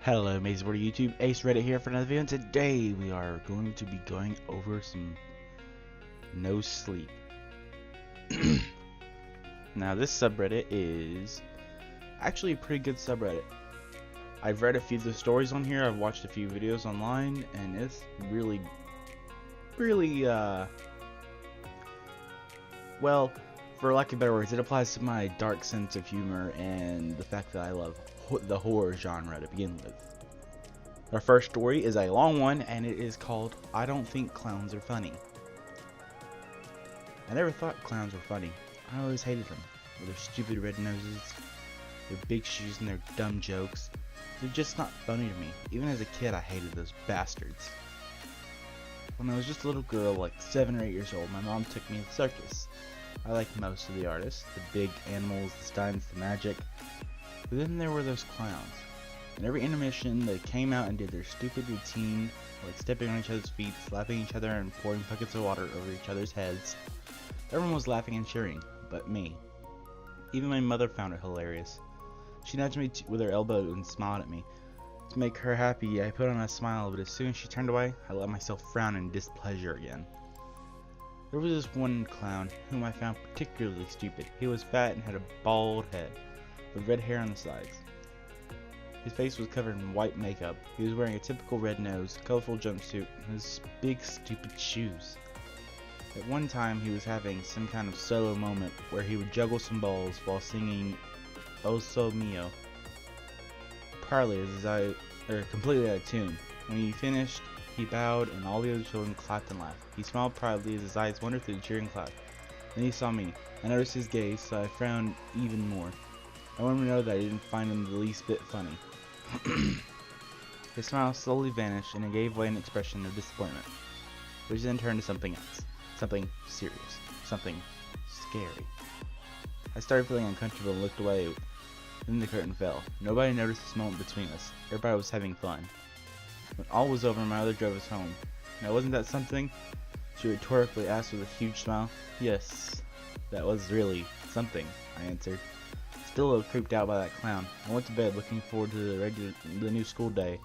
Hello, amazing world of YouTube. Ace Reddit here for another video, and today we are going to be going over some Nosleep. Now, this subreddit is actually a pretty good subreddit. I've read a few of the stories on here, I've watched a few videos online, and it's really, well, for lack of better words, it applies to my dark sense of humor and the fact that I love the horror genre to begin with. Our first story is a long one, and it is called I Don't Think Clowns Are Funny. I never thought clowns were funny. I always hated them. With their stupid red noses, their big shoes, and their dumb jokes. They're just not funny to me. Even as a kid, I hated those bastards. When I was just a little girl, like 7 or 8 years old, my mom took me to the circus. I liked most of the artists, the big animals, the stunts, the magic. But then there were those clowns. In every intermission, they came out and did their stupid routine, like stepping on each other's feet, slapping each other, and pouring buckets of water over each other's heads. Everyone was laughing and cheering, but me. Even my mother found it hilarious. She nudged me with her elbow and smiled at me. To make her happy, I put on a smile, but as soon as she turned away, I let myself frown in displeasure again. There was this one clown whom I found particularly stupid. He was fat and had a bald head, with red hair on the sides. His face was covered in white makeup. He was wearing a typical red nose, colorful jumpsuit, and his big stupid shoes. At one time, he was having some kind of solo moment where he would juggle some balls while singing Oso Mio. Partly completely out of tune. When he finished, he bowed and all the other children clapped and laughed. He smiled proudly as his eyes wandered through the cheering crowd. Then he saw me. I noticed his gaze, so I frowned even more. I wanted to know that I didn't find him the least bit funny. His smile slowly vanished and it gave way an expression of disappointment, which then turned to something else. Something serious. Something scary. I started feeling uncomfortable and looked away. Then the curtain fell. Nobody noticed this moment between us. Everybody was having fun. When all was over, my mother drove us home. Now, wasn't that something? She rhetorically asked with a huge smile. Yes, that was really something, I answered. Still a little creeped out by that clown, I went to bed looking forward to the new school day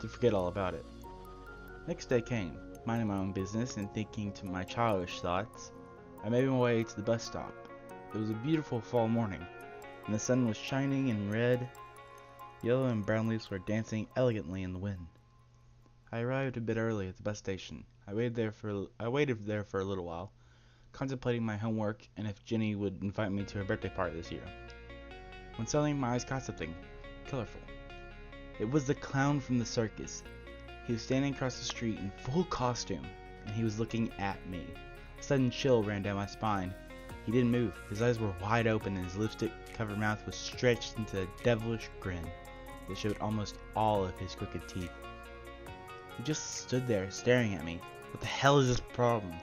to forget all about it. Next day came, minding my own business and thinking to my childish thoughts. I made my way to the bus stop. It was a beautiful fall morning, and the sun was shining in red. Yellow and brown leaves were dancing elegantly in the wind. I arrived a bit early at the bus station. I waited there for a little while, contemplating my homework and if Jenny would invite me to her birthday party this year. When suddenly my eyes caught something colorful. It was the clown from the circus. He was standing across the street in full costume, and he was looking at me. A sudden chill ran down my spine. He didn't move. His eyes were wide open and his lipstick-covered mouth was stretched into a devilish grin that showed almost all of his crooked teeth. He just stood there staring at me. What the hell is this problem?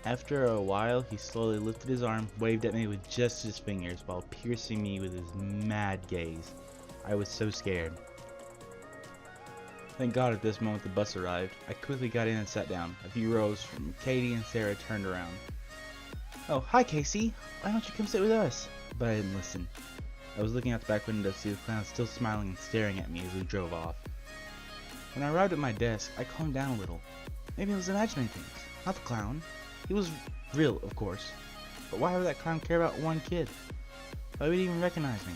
After a while, he slowly lifted his arm, waved at me with just his fingers while piercing me with his mad gaze. I was so scared. Thank God at this moment the bus arrived. I quickly got in and sat down. A few rows from Katie and Sarah turned around. Oh, hi Casey! Why don't you come sit with us? But I didn't listen. I was looking out the back window to see the clown still smiling and staring at me as we drove off. When I arrived at my desk, I calmed down a little. Maybe I was imagining things. Not the clown. He was real, of course, but why would that clown care about one kid? Why would he even recognize me?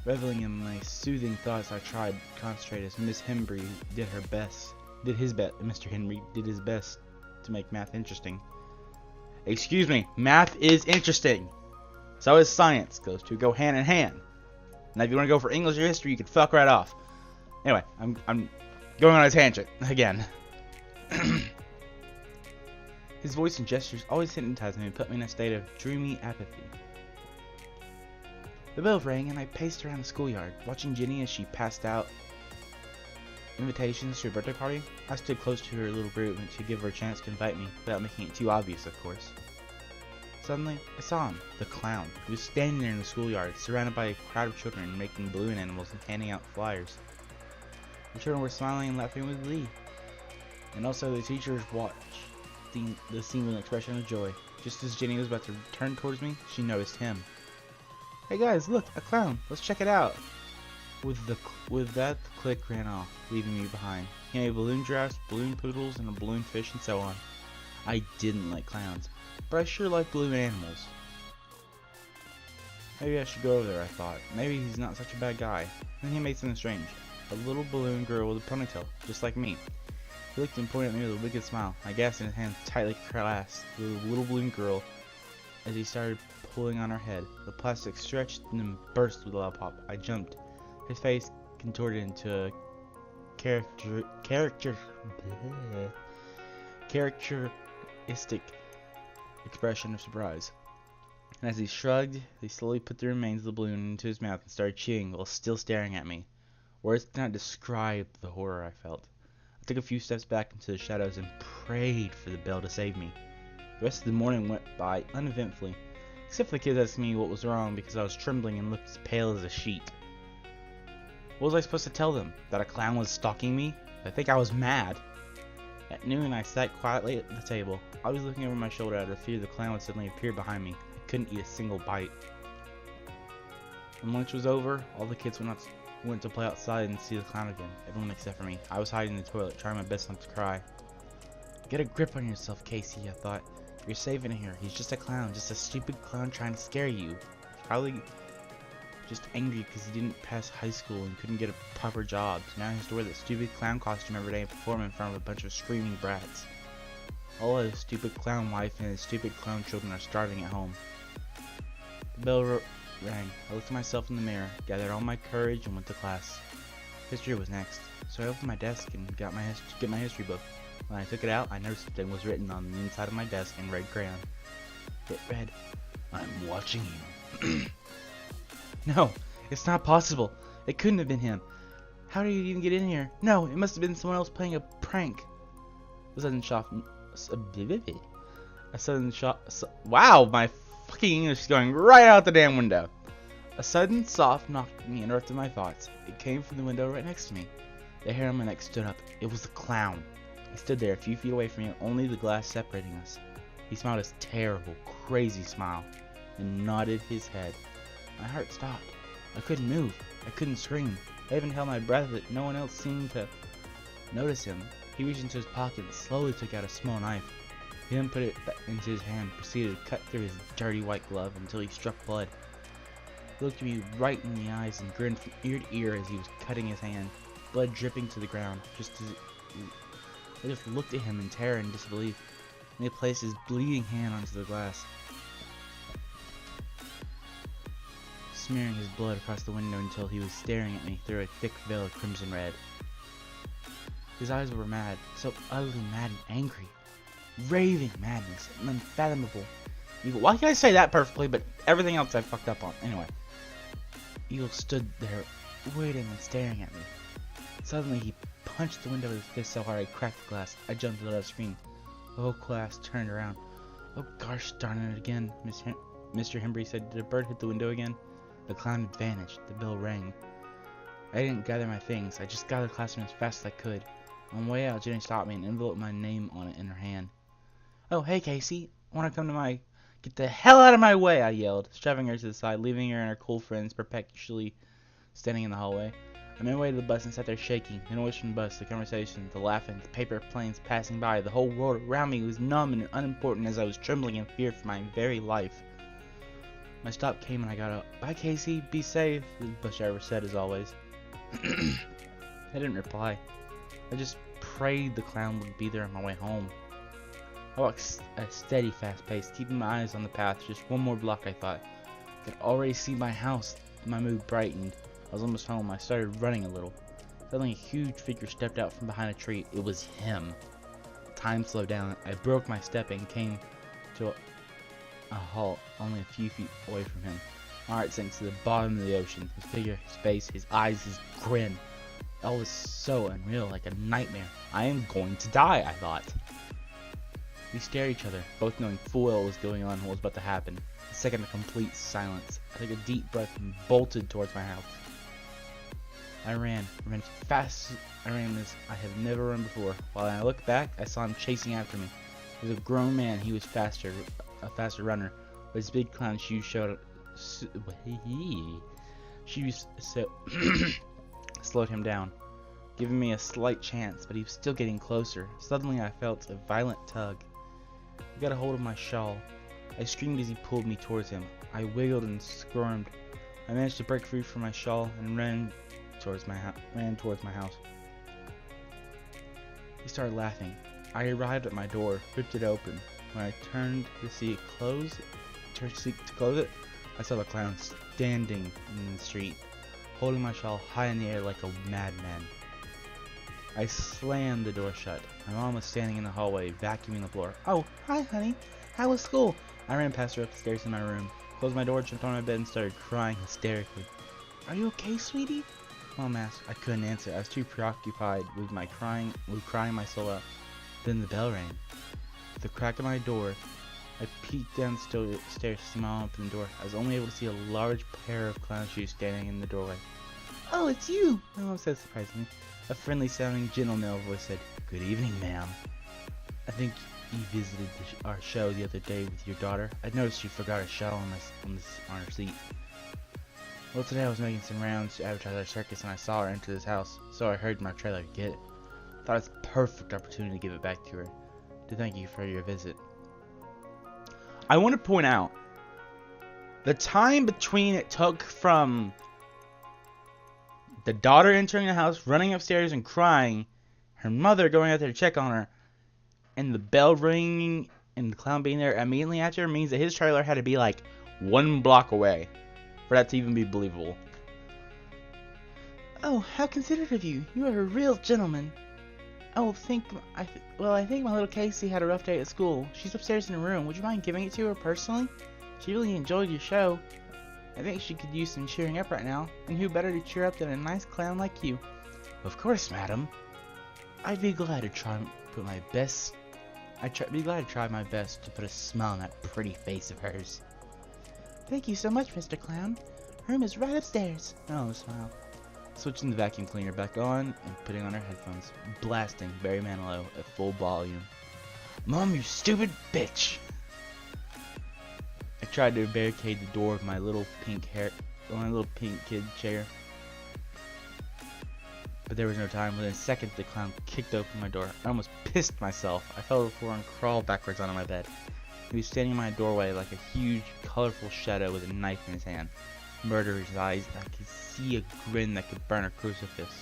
Reveling in my soothing thoughts, I tried to concentrate as Mr. Henry did his best to make math interesting. Excuse me, math is interesting. So is science. Those two go hand in hand. Now, if you want to go for English or history, you can fuck right off. Anyway, I'm going on a tangent again. His voice and gestures always hypnotized me and put me in a state of dreamy apathy. The bell rang and I paced around the schoolyard, watching Jenny as she passed out invitations to her birthday party. I stood close to her little group to give her a chance to invite me, without making it too obvious, of course. Suddenly, I saw him, the clown. He was standing there in the schoolyard, surrounded by a crowd of children making balloon animals and handing out flyers. The children were smiling and laughing with glee, and also the teachers watched the scene with an expression of joy. Just as Jenny was about to turn towards me, she noticed him. Hey guys, look, a clown. Let's check it out. With that, the clique ran off, leaving me behind. He made balloon giraffes, balloon poodles, and a balloon fish, and so on. I didn't like clowns, but I sure like balloon animals. Maybe I should go over there, I thought. Maybe he's not such a bad guy. Then he made something strange. A little balloon girl with a ponytail, just like me. He looked and pointed at me with a wicked smile. I gasped in his hand tightly clasped the little balloon girl as he started pulling on her head. The plastic stretched and then burst with a loud pop. I jumped. His face contorted into a characteristic expression of surprise. And as he shrugged, he slowly put the remains of the balloon into his mouth and started chewing while still staring at me. Words cannot describe the horror I felt. I took a few steps back into the shadows and prayed for the bell to save me. The rest of the morning went by uneventfully, except for the kids asking me what was wrong because I was trembling and looked as pale as a sheet. What was I supposed to tell them? That a clown was stalking me? I think I was mad. At noon, I sat quietly at the table. I was looking over my shoulder out of fear the clown would suddenly appear behind me. I couldn't eat a single bite. When lunch was over, all the kids went to play outside and see the clown again. Everyone except for me. I was hiding in the toilet, trying my best not to cry. Get a grip on yourself, Casey, I thought. You're safe in here. He's just a clown, just a stupid clown trying to scare you. He's probably just angry because he didn't pass high school and couldn't get a proper job. So now he has to wear that stupid clown costume every day and perform in front of a bunch of screaming brats. All his stupid clown wife and his stupid clown children are starving at home. The bell rang. I looked at myself in the mirror, gathered all my courage, and went to class. History was next, so I opened my desk and get my history book. When I took it out, I noticed something was written on the inside of my desk in red crayon. It read, "I'm watching you." No, it's not possible. It couldn't have been him. How did he even get in here? No, it must have been someone else playing a prank. Wow, my fucking English is going right out the damn window. A sudden soft knock at me interrupted my thoughts. It came from the window right next to me. The hair on my neck stood up. It was the clown. He stood there a few feet away from me, only the glass separating us. He smiled his terrible, crazy smile and nodded his head. My heart stopped. I couldn't move. I couldn't scream. I even held my breath, but no one else seemed to notice him. He reached into his pocket and slowly took out a small knife. He then put it into his hand and proceeded to cut through his dirty white glove until he struck blood. He looked me right in the eyes and grinned from ear to ear as he was cutting his hand, blood dripping to the ground. I just looked at him in terror and disbelief, and he placed his bleeding hand onto the glass, smearing his blood across the window until he was staring at me through a thick veil of crimson red. His eyes were mad, so utterly mad and angry. Raving madness, and unfathomable evil. Why can't I say that perfectly, but everything else I fucked up on? Anyway. Evil stood there, waiting and staring at me. Suddenly, he punched the window with his fist so hard I cracked the glass. I jumped to the other screen. The whole class turned around. Oh gosh darn it again, Mr. Hembry said. Did a bird hit the window again? The clown had vanished. The bell rang. I didn't gather my things. I just got to the classroom as fast as I could. On the way out, Jenny stopped me and enveloped my name on it in her hand. Oh, hey, Casey. I want to come to my... Get the hell out of my way, I yelled, shoving her to the side, leaving her and her cool friends perpetually standing in the hallway. I made my way to the bus and sat there shaking. The noise from the bus, the conversation, the laughing, the paper planes passing by, the whole world around me was numb and unimportant as I was trembling in fear for my very life. My stop came and I got up. Bye, Casey. Be safe, the bus driver said as always. I didn't reply. I just prayed the clown would be there on my way home. I walked at a steady, fast pace, keeping my eyes on the path. Just one more block, I thought. I could already see my house. My mood brightened. I was almost home. I started running a little. Suddenly, a huge figure stepped out from behind a tree. It was him. Time slowed down. I broke my step and came to a halt, only a few feet away from him. My heart sank to the bottom of the ocean. His figure, his face, his eyes, his grin. All was so unreal, like a nightmare. I am going to die, I thought. We stared at each other, both knowing full well what was going on and what was about to happen. A second of complete silence. I took a deep breath and bolted towards my house. I ran as fast as I ran as I have never run before. While I looked back, I saw him chasing after me. As a grown man, he was a faster runner, but his big clown shoes showed. slowed him down, giving me a slight chance, but he was still getting closer. Suddenly I felt a violent tug. He got a hold of my shawl. I screamed as he pulled me towards him. I wiggled and squirmed. I managed to break free from my shawl and ran towards my house. He started laughing. I arrived at my door, ripped it open. When I turned to close it, I saw the clown standing in the street, holding my shawl high in the air like a madman. I slammed the door shut. My mom was standing in the hallway, vacuuming the floor. "Oh, hi, honey. How was school?" I ran past her upstairs in my room, closed my door, jumped on my bed, and started crying hysterically. "Are you okay, sweetie?" Mom asked. I couldn't answer. I was too preoccupied with crying my soul out. Then the bell rang. With the crack of my door, I peeked down the stairs to see my mom open the door. I was only able to see a large pair of clown shoes standing in the doorway. "Oh, it's you," my mom said surprisingly. A friendly-sounding, gentle male voice said, "Good evening, ma'am. I think you visited our show the other day with your daughter. I noticed you forgot a shell on her seat." "Well, today I was making some rounds to advertise our circus, and I saw her enter this house, so I hurried my trailer to get it. Thought it was a perfect opportunity to give it back to her, to thank you for your visit." I want to point out, the time between it took from the daughter entering the house, running upstairs and crying, her mother going out there to check on her, and the bell ringing and the clown being there immediately after means that his trailer had to be like 1 block away for that to even be believable. "Oh, how considerate of you. You are a real gentleman. I think my little Casey had a rough day at school. She's upstairs in her room. Would you mind giving it to her personally? She really enjoyed your show. I think she could use some cheering up right now, and who better to cheer up than a nice clown like you?" "Of course, madam. I'd be glad to try my best to put a smile on that pretty face of hers." "Thank you so much, Mr. Clown. Room is right upstairs." Oh, smile. Switching the vacuum cleaner back on and putting on her headphones, blasting Barry Manilow at full volume. "Mom, you stupid bitch!" I tried to barricade the door with my little pink kid chair, but there was no time. Within a second, the clown kicked open my door. I almost pissed myself. I fell to the floor and crawled backwards onto my bed. He was standing in my doorway like a huge, colorful shadow with a knife in his hand. Murder in his eyes. I could see a grin that could burn a crucifix.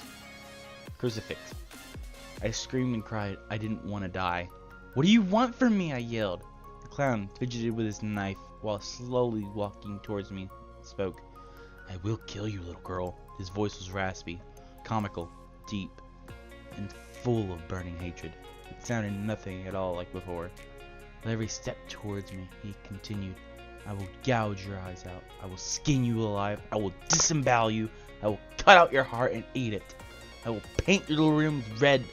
I screamed and cried. I didn't want to die. "What do you want from me?" I yelled. The clown fidgeted with his knife while slowly walking towards me. Spoke. "I will kill you, little girl." His voice was raspy, comical, deep, and full of burning hatred. It sounded nothing at all like before. With every step towards me, he continued, "I will gouge your eyes out. I will skin you alive. I will disembowel you. I will cut out your heart and eat it. I will paint your little rooms red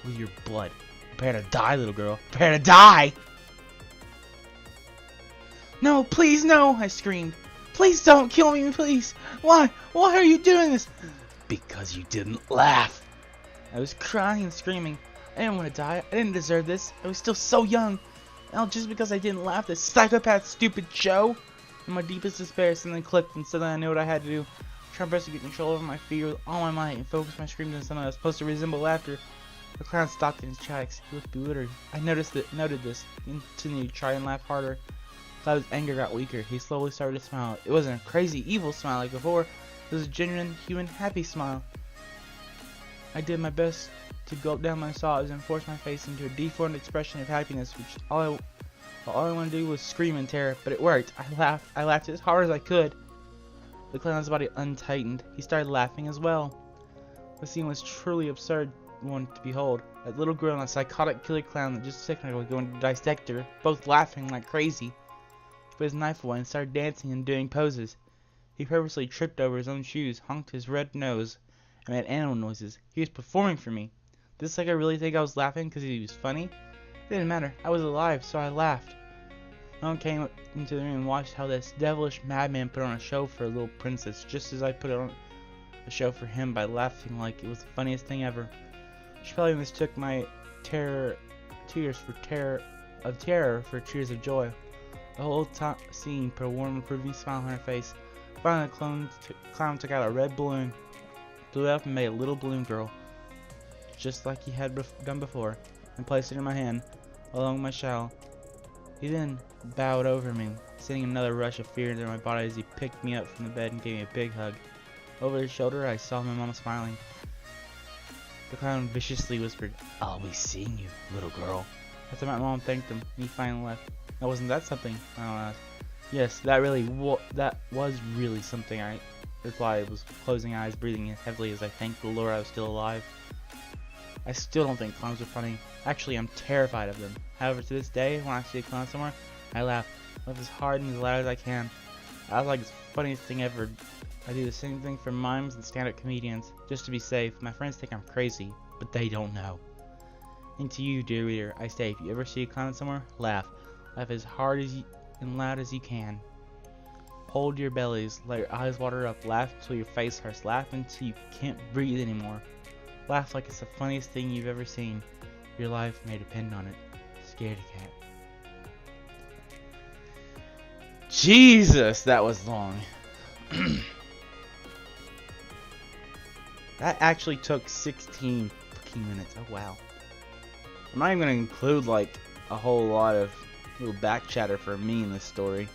with your blood. Prepare to die, little girl. Prepare to die!" "No, please, no!" I screamed. "Please don't kill me, please! Why? Why are you doing this?" "Because you didn't laugh." I was crying and screaming. I didn't want to die. I didn't deserve this. I was still so young. Now, just because I didn't laugh, this psychopath stupid show? In my deepest despair, something clicked, and suddenly I knew what I had to do. I tried to get control over my fear with all my might and focus my screams on something that was supposed to resemble laughter. The clown stopped in his tracks. He looked bewildered. I noted this. He continued to try and laugh harder. Cloud's anger got weaker. He slowly started to smile. It wasn't a crazy, evil smile like before. It was a genuine, human, happy smile. I did my best to gulp down my sobs and force my face into a deformed expression of happiness, which all I wanted to do was scream in terror, but it worked. I laughed as hard as I could. The clown's body untightened. He started laughing as well. The scene was truly absurd one to behold. That little girl and a psychotic killer clown that just a second ago was going to dissect her, both laughing like crazy. He put his knife away and started dancing and doing poses. He purposely tripped over his own shoes, honked his red nose, and made animal noises. He was performing for me. Did this sucker really think I was laughing because he was funny? It didn't matter. I was alive, so I laughed. No one came into the room and watched how this devilish madman put on a show for a little princess, just as I put on a show for him by laughing like it was the funniest thing ever. She probably mistook my tears for terror for tears of joy. The whole scene put a warm, approving smile on her face. Finally, the clown took out a red balloon, stood up and made a little balloon girl, just like he had done before, and placed it in my hand, along with my shawl. He then bowed over me, sending another rush of fear through my body as he picked me up from the bed and gave me a big hug. Over his shoulder, I saw my mom smiling. The clown viciously whispered, "I'll be seeing you, little girl." After my mom thanked him, he finally left. Now, wasn't that something? I asked. Yes, that was really something, I replied, was closing eyes, breathing heavily as I thanked the Lord I was still alive. I still don't think clowns are funny. Actually, I'm terrified of them. However, to this day, when I see a clown somewhere, I laugh as hard and as loud as I can. I was like, it's the funniest thing ever. I do the same thing for mimes and stand-up comedians, just to be safe. My friends think I'm crazy, but they don't know. And to you, dear reader, I say, if you ever see a clown somewhere, laugh. Laugh as hard and loud as you can. Hold your bellies, let your eyes water up, laugh until your face hurts, laugh until you can't breathe anymore. Laugh like it's the funniest thing you've ever seen. Your life may depend on it. Scaredy cat. Jesus, that was long. That actually took 16 fucking minutes. Oh wow. I'm not even going to include like a whole lot of little back chatter for me in this story.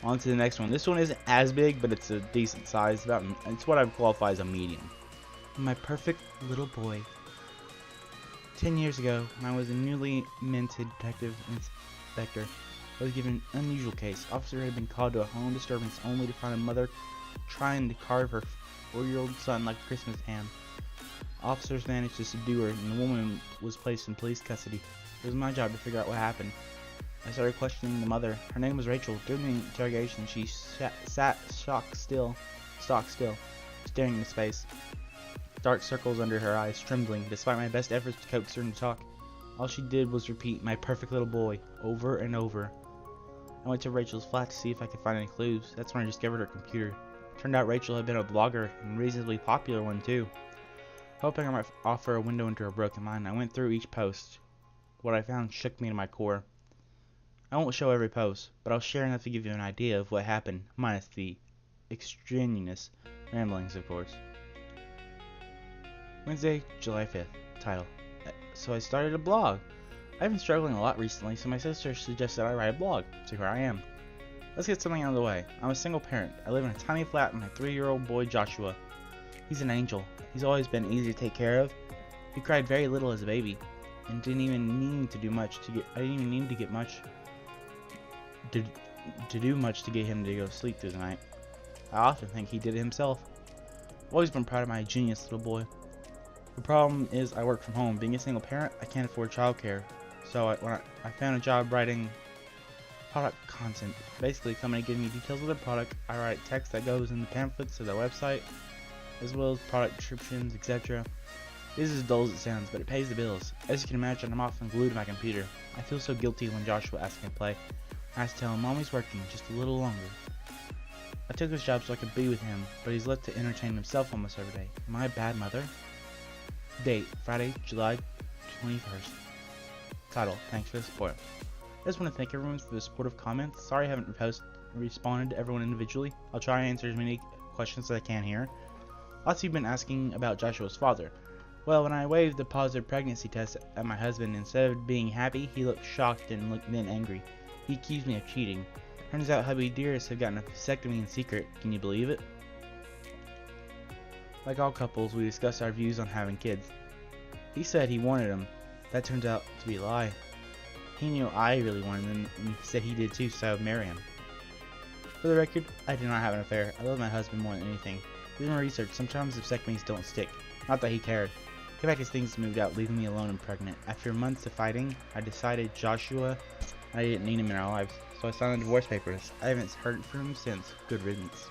On to the next one. This one isn't as big, but it's a decent size. It's what I would qualify as a medium. My perfect little boy. 10 years ago, when I was a newly minted detective inspector, I was given an unusual case. Officer had been called to a home disturbance only to find a mother trying to carve her 4-year-old son like a Christmas ham. Officers managed to subdue her, and the woman was placed in police custody. It was my job to figure out what happened. I started questioning the mother. Her name was Rachel. During the interrogation, she sat stock still, staring into space. Dark circles under her eyes, trembling. Despite my best efforts to coax her to talk, all she did was repeat, "My perfect little boy," over and over. I went to Rachel's flat to see if I could find any clues. That's when I discovered her computer. Turned out Rachel had been a blogger, and a reasonably popular one too. Hoping I might offer a window into her broken mind, I went through each post. What I found shook me to my core. I won't show every post, but I'll share enough to give you an idea of what happened, minus the extraneous ramblings, of course. Wednesday, July 5th. Title. So I started a blog. I've been struggling a lot recently, so my sister suggested I write a blog, so here I am. Let's get something out of the way. I'm a single parent. I live in a tiny flat with my 3-year-old boy, Joshua. He's an angel. He's always been easy to take care of. He cried very little as a baby, and didn't even need to do much to get. I didn't even need to get much to do much to get him to go to sleep through the night. I often think he did it himself. I've always been proud of my genius little boy. The problem is I work from home. Being a single parent, I can't afford childcare. So when I found a job writing product content. Basically, company giving me details of their product. I write text that goes in the pamphlets of their website, as well as product descriptions, etc. This is as dull as it sounds, but it pays the bills. As you can imagine, I'm often glued to my computer. I feel so guilty when Joshua asks me to play. I have to tell him Mommy's working just a little longer. I took this job so I could be with him, but he's left to entertain himself almost every day. Am I a bad mother? Date, Friday, July 21st. Title, thanks for the support. I just want to thank everyone for the supportive comments. Sorry I haven't responded to everyone individually. I'll try and answer as many questions as I can here. Lots of you have been asking about Joshua's father. Well, when I waved the positive pregnancy test at my husband, instead of being happy, he looked shocked and then angry. He accused me of cheating. Turns out hubby dearest had gotten a vasectomy in secret. Can you believe it? Like all couples, we discussed our views on having kids. He said he wanted them. That turns out to be a lie. He knew I really wanted them and said he did too, so I would marry him. For the record, I do not have an affair. I love my husband more than anything. Through my research, sometimes vasectomies don't stick. Not that he cared. Came back as things moved out, leaving me alone and pregnant. After months of fighting, I decided Joshua, I didn't need him in our lives, so I signed the divorce papers. I haven't heard from him since. Good riddance.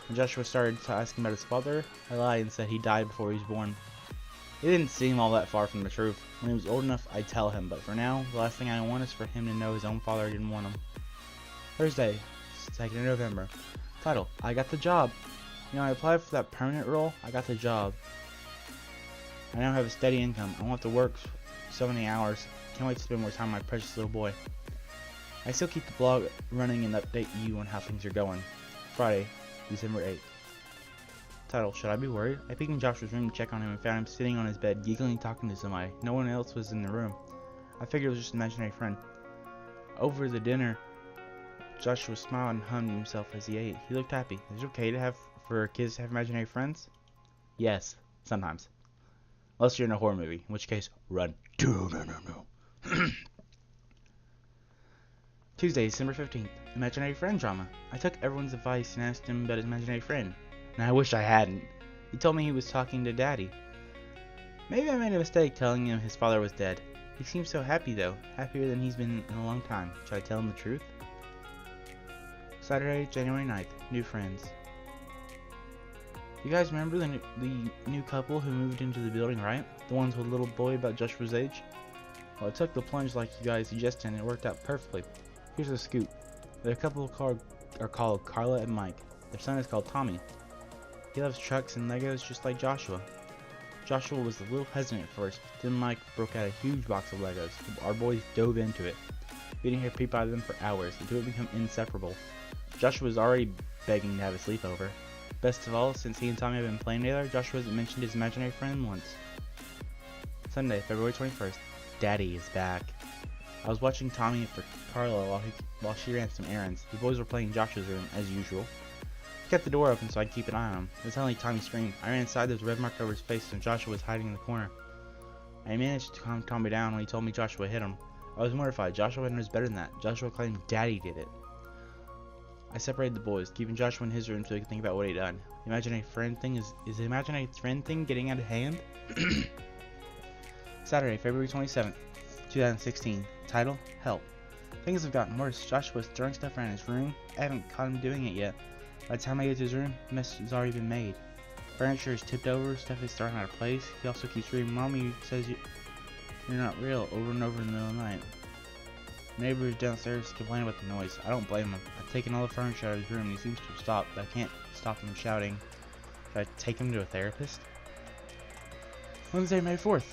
When Joshua started asking about his father, I lied and said he died before he was born. It didn't seem all that far from the truth. When he was old enough, I'd tell him, but for now, the last thing I want is for him to know his own father didn't want him. Thursday, 2nd of November. Title, I got the job. You know, I applied for that permanent role. I got the job. I now have a steady income. I won't have to work so many hours. Can't wait to spend more time with my precious little boy. I still keep the blog running and update you on how things are going. Friday, December 8th. Title, should I be worried? I peeked in Joshua's room to check on him and found him sitting on his bed, giggling, talking to somebody. No one else was in the room. I figured it was just an imaginary friend. Over the dinner, Joshua smiled and hummed himself as he ate. He looked happy. Is it okay for kids to have imaginary friends? Yes, sometimes. Unless you're in a horror movie, in which case, run. No. Tuesday, December 15th. Imaginary friend drama. I took everyone's advice and asked him about his imaginary friend. And I wish I hadn't. He told me he was talking to Daddy. Maybe I made a mistake telling him his father was dead. He seems so happy though. Happier than he's been in a long time. Should I tell him the truth? Saturday, January 9th. New friends. You guys remember the new couple who moved into the building, right? The ones with a little boy about Joshua's age? Well, I took the plunge like you guys suggested and it worked out perfectly. Here's the scoop. The couple are called Carla and Mike. Their son is called Tommy. He loves trucks and Legos just like Joshua. Joshua was a little hesitant at first, but then Mike broke out a huge box of Legos. Our boys dove into it. We didn't hear peep out of them for hours. The two had become inseparable. Joshua was already begging to have a sleepover. Best of all, since he and Tommy have been playing together, Joshua hasn't mentioned his imaginary friend once. Sunday, February 21st. Daddy is back. I was watching Tommy for Carla while she ran some errands. The boys were playing in Joshua's room, as usual. I kept the door open so I'd keep an eye on him. Then suddenly Tommy screamed. I ran inside, there was a red mark over his face and Joshua was hiding in the corner. I managed to calm Tommy down when he told me Joshua hit him. I was mortified. Joshua knows better than that. Joshua claimed Daddy did it. I separated the boys, keeping Joshua in his room so he could think about what he'd done. The imaginary friend thing is the imaginary friend thing getting out of hand? Saturday, February 27th, 2016. Title, Help. Things have gotten worse. Joshua's throwing stuff around his room. I haven't caught him doing it yet. By the time I get to his room, the mess has already been made. Furniture is tipped over, stuff is thrown out of place. He also keeps screaming, Mommy says you're not real, over and over in the middle of the night. The neighbors downstairs complain about the noise. I don't blame him. I've taken all the furniture out of his room and he seems to have stopped, but I can't stop him shouting. Should I take him to a therapist? Wednesday, May 4th.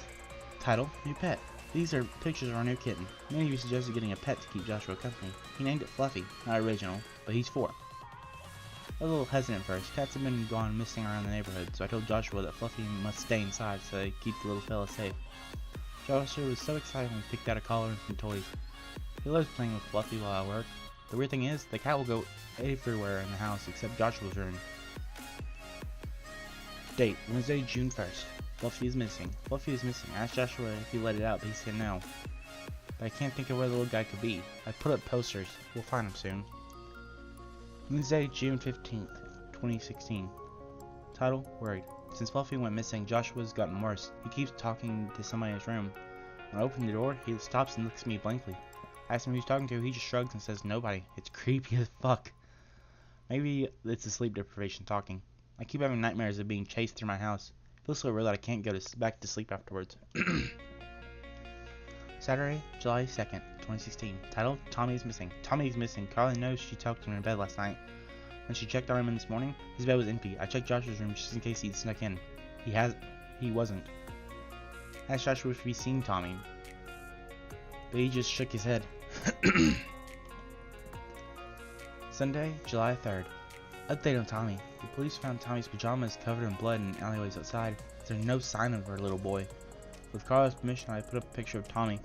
Title, New Pet. These are pictures of our new kitten. Many of you suggested getting a pet to keep Joshua company. He named it Fluffy, not original, but he's 4. I was a little hesitant first. Cats have been gone missing around the neighborhood, so I told Joshua that Fluffy must stay inside so they keep the little fella safe. Joshua was so excited when he picked out a collar and some toys. He loves playing with Fluffy while I work. The weird thing is, the cat will go everywhere in the house except Joshua's room. Date, Wednesday, June 1st. Fluffy is missing. Fluffy is missing. I asked Joshua if he let it out, but he said no. But I can't think of where the little guy could be. I put up posters. We'll find him soon. Wednesday, June 15th, 2016. Title, Worried. Since Fluffy went missing, Joshua's gotten worse. He keeps talking to somebody in his room. When I open the door, he stops and looks at me blankly. I ask him who he's talking to, he just shrugs and says nobody. It's creepy as fuck. Maybe it's the sleep deprivation talking. I keep having nightmares of being chased through my house. It feels so real that I can't go back to sleep afterwards. Saturday, July 2nd, 2016. Title, Tommy is missing. Tommy is missing. Carly knows she talked to him in bed last night. When she checked on him this morning, his bed was empty. I checked Joshua's room just in case he'd snuck in. He wasn't. I asked Joshua if he'd seen Tommy, but he just shook his head. Sunday, July 3rd. Update on Tommy. The police found Tommy's pajamas covered in blood in alleyways outside. There's no sign of our little boy. With Carla's permission, I put up a picture of Tommy.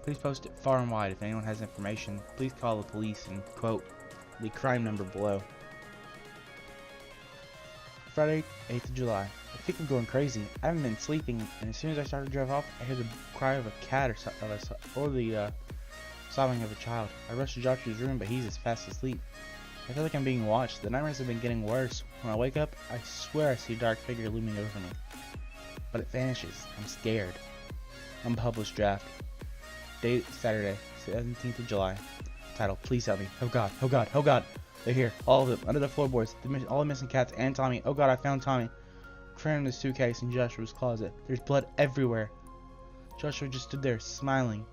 Please post it far and wide. If anyone has information, please call the police and quote the crime number below. Friday, 8th of July. I think I'm going crazy. I haven't been sleeping, and as soon as I started to drive off, I heard the cry of a cat or the sobbing of a child. I rushed to Joshua's room, but he's as fast asleep. I feel like I'm being watched. The nightmares have been getting worse. When I wake up, I swear I see a dark figure looming over me. But it vanishes. I'm scared. Unpublished draft. Date, Saturday, 17th of July. Title, Please Help Me. Oh god, oh god, oh god. They're here. All of them. Under the floorboards. All the missing cats and Tommy. Oh god, I found Tommy. Crammed in the suitcase in Joshua's closet. There's blood everywhere. Joshua just stood there, smiling.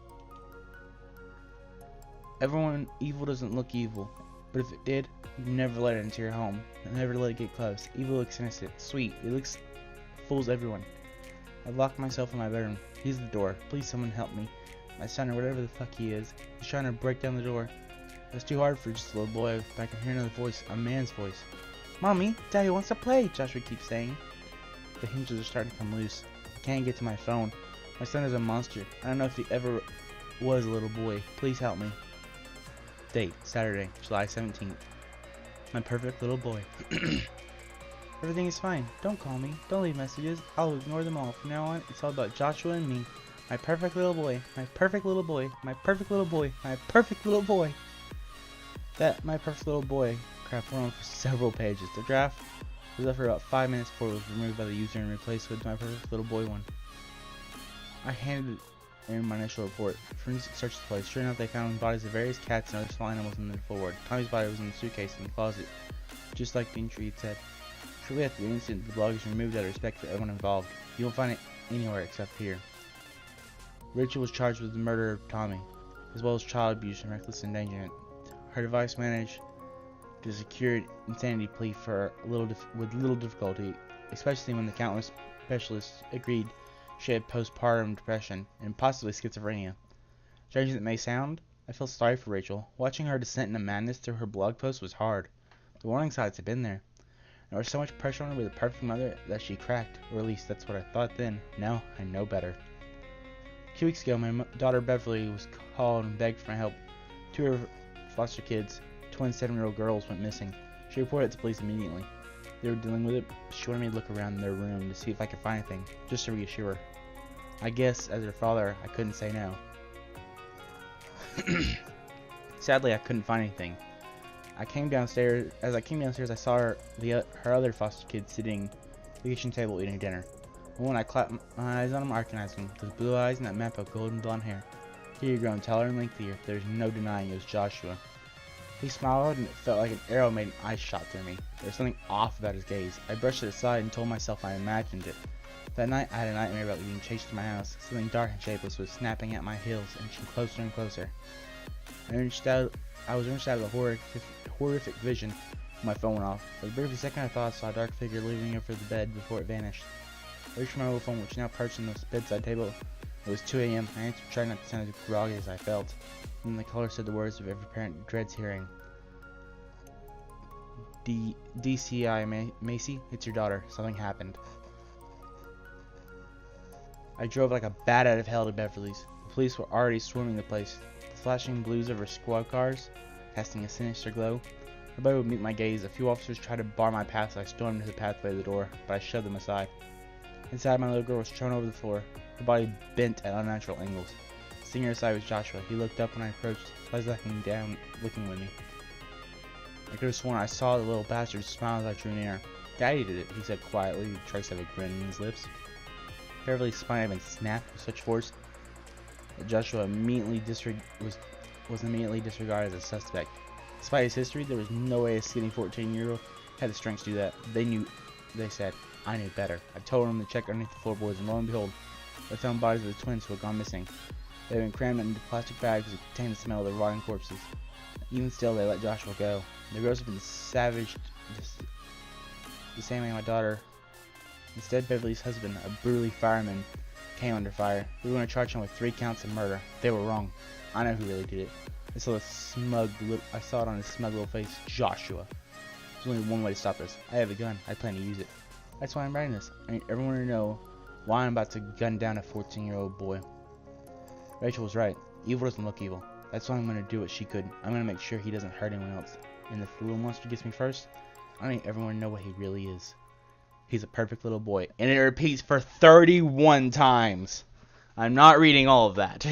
Everyone evil doesn't look evil. But if it did, you'd never let it into your home. Never let it get close. Evil looks innocent, sweet. It fools everyone. I locked myself in my bedroom. He's the door. Please someone help me. My son, or whatever the fuck he is, he's trying to break down the door. It's too hard for just a little boy, but I can hear another voice, a man's voice. Mommy, Daddy wants to play, Joshua keeps saying. The hinges are starting to come loose. I can't get to my phone. My son is a monster. I don't know if he ever was a little boy. Please help me. Date, Saturday, July 17th. My perfect little boy. Everything is fine. Don't call me. Don't leave messages. I'll ignore them all. From now on, it's all about Joshua and me. My perfect little boy. My perfect little boy. My perfect little boy. My perfect little boy. That my perfect little boy crap went on for several pages. The draft was up for about 5 minutes before it was removed by the user and replaced with my perfect little boy one. I handed in my initial report. Forensic searched the place. Sure enough, they found bodies of various cats and other small animals in the floorboard. Tommy's body was in the suitcase in the closet, just like the entry had said. Shortly after the incident, the blog is removed out of respect for everyone involved. You won't find it anywhere except here. Rachel was charged with the murder of Tommy, as well as child abuse and reckless endangerment. Her device managed to secure an insanity plea with little difficulty, especially when the countless specialists agreed she had postpartum depression and possibly schizophrenia. Strange as it may sound, I feel sorry for Rachel. Watching her descent into madness through her blog post was hard. The warning signs had been there. There was so much pressure on her with a perfect mother that she cracked, or at least that's what I thought then. Now I know better. 2 weeks ago, my daughter Beverly was called and begged for my help. 2 of her foster kids, twin 7-year-old girls, went missing. She reported it to police immediately. They were dealing with it. She wanted me to look around their room to see if I could find anything, just to reassure her. I guess, as her father, I couldn't say no. Sadly, I couldn't find anything. As I came downstairs, I saw her other foster kids sitting at the kitchen table eating dinner. And when I clapped my eyes on him, I recognized him. Those blue eyes and that map of golden blonde hair. He had grown taller and lengthier. There's no denying it was Joshua. He smiled, and it felt like an arrow made an ice shot through me. There was something off about his gaze. I brushed it aside and told myself I imagined it. That night, I had a nightmare about being chased to my house. Something dark and shapeless was snapping at my heels, inching closer and closer. I was wrenched out of the horrific vision when my phone went off. For the brief second, I thought I saw a dark figure leaning over the bed before it vanished. I reached for my mobile phone, which now perched on the bedside table. It was 2 a.m. I answered, trying not to sound as groggy as I felt. And the caller said the words of every parent dreads hearing. DCI Macy, it's your daughter. Something happened. I drove like a bat out of hell to Beverly's. The police were already swarming the place, the flashing blues of her squad cars casting a sinister glow. Nobody would meet my gaze. A few officers tried to bar my path, so I stormed into the pathway to the door, but I shoved them aside. Inside, my little girl was thrown over the floor, her body bent at unnatural angles. Sitting at her side was Joshua. He looked up when I approached, his eyes looking down, looking with me. I could have sworn I saw the little bastard smile as I drew near. Daddy did it, he said quietly, with a trace of a grin on his lips. Beverly's spine had been snapped with such force that Joshua was immediately disregarded as a suspect. Despite his history, there was no way a skinny 14-year-old had the strength to do that. They said, I knew better. I told them to check underneath the floorboards, and lo and behold, they found bodies of the twins who had gone missing. They had been crammed into plastic bags that contained the smell of their rotting corpses. Even still, they let Joshua go. The girls had been savaged the same way my daughter. Instead, Beverly's husband, a burly fireman, came under fire. We were going to charge him with 3 counts of murder. They were wrong. I know who really did it. I saw it on his smug little face. Joshua. There's only one way to stop this. I have a gun. I plan to use it. That's why I'm writing this. I need everyone to know why I'm about to gun down a 14-year-old boy. Rachel was right. Evil doesn't look evil. That's why I'm going to do what she could. I'm going to make sure he doesn't hurt anyone else. And if the little monster gets me first, I need everyone to know what he really is. He's a perfect little boy. And it repeats for 31 times. I'm not reading all of that.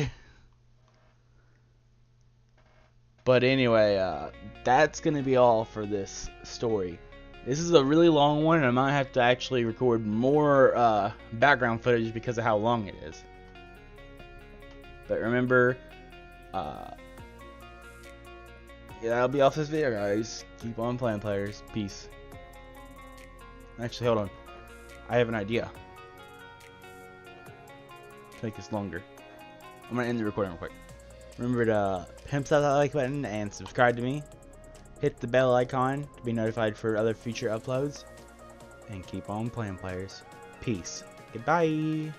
But anyway, that's going to be all for this story. This is a really long one, and I might have to actually record more background footage because of how long it is. But remember, yeah, that'll be all for this video, guys. Keep on playing, players. Peace. Actually, hold on. I have an idea. Make this longer. I'm going to end the recording real quick. Remember to pimp that like button and subscribe to me. Hit the bell icon to be notified for other future uploads. And keep on playing, players. Peace. Goodbye.